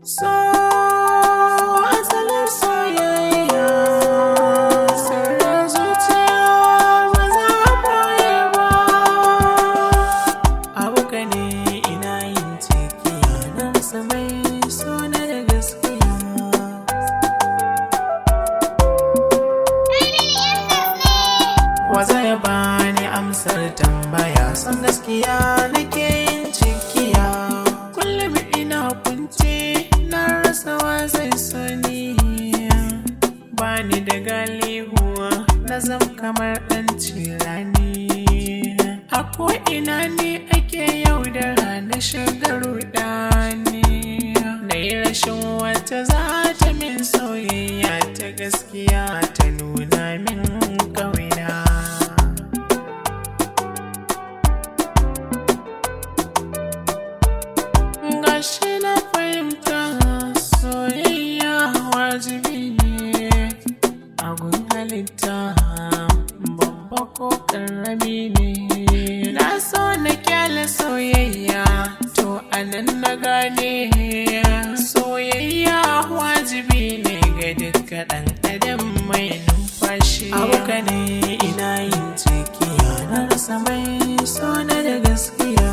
So asalin soyayya, sirrin zuciya ba za a ɓoye ba. Abu ka ne ina yin cikiya na rasa mai suna da gaskiya. Waza ya bani amsar tambaya, san gaskiya nake yin cikiya. Kullum ina kunce na rasa wa zai sani, bani da galihuwa na zam kamar ɗan cirani. A ko'ina ne ake yaudara na shiga ruɗani, na yi rashin wata za ta min soyayya ta gaskiya ta nuna min ƙauna. Gashi na fahimta soyayya wajibi ne a gun halitta, babba ko ƙarami ne. Na so na kyale soyayya, to anan na gane soyayya wajibi ne ga duka ɗan adam mai numfashi. Abuka ne ina yin cikiya na rasa mai sona da gaskiya.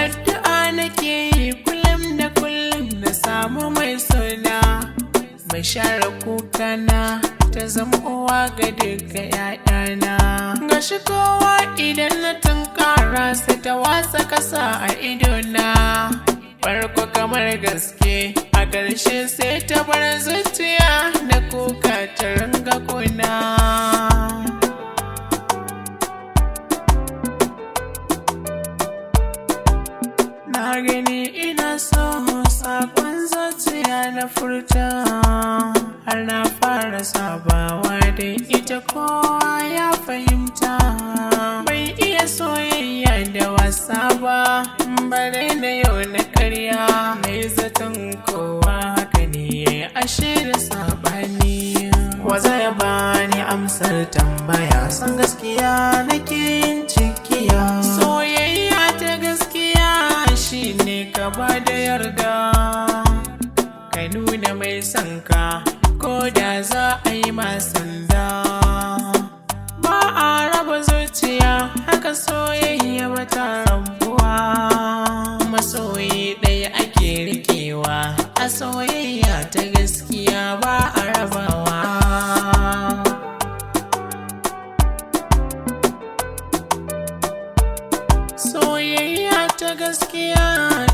Addu'a nake yi kullum da kullum na samu mai sona, mai share kukana, ta zama uwa ga duka ‘ya'yana. Gashi kowa idan na tunkara sai ta watsa ƙasa a idona, farko kamar gaske a ƙarshe sai ta bar zuciya da kuka ta ringa kuna. Na gani ina so sakon zuciya na furta, har na fara sabawa da ita kowa ya fahimta. Bai iya soyayya da wasa ba, bare na yau na karya. Mai zaton kowa haka ne ashe da sabani. Waza ya bani amsar tambaya, san gaskiya nake yin cikiya. Soyayya ta gaskiya shine ka ba da yarda, ka nuna mai sanka ko da za a yi masanda. Ba a raba zuciya haka soyayya ba ta rabuwa, masoyi ɗaya ake rikewa a soyayya ta gaskiya ba a rabawa. Soyayya ta gaskiya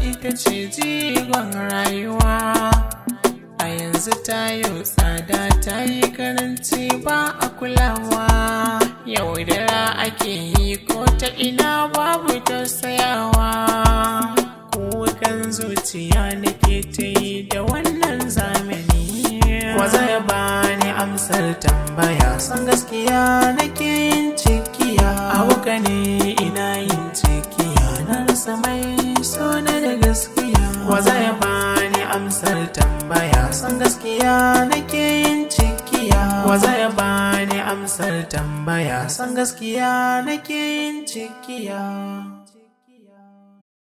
ita ce jigon rayuwa, a yanzu ta yi tsada ta yi karanci ba a kulawa. Yaudara ake yi ko ta ina babu tausayawa, kukan zuciya nake ta yi da wannan zamani. Waza ya bani amsar tambaya, san gaskiya nake yin cikiya. Abuka ne ina yin cikiya na rasa mai sona da gaskiya. Waza ya bani amsar tambaya, san gaskiya nake yin cikiya. Waza ya bani amsar tambaya, san gaskiya nake yin cikiya.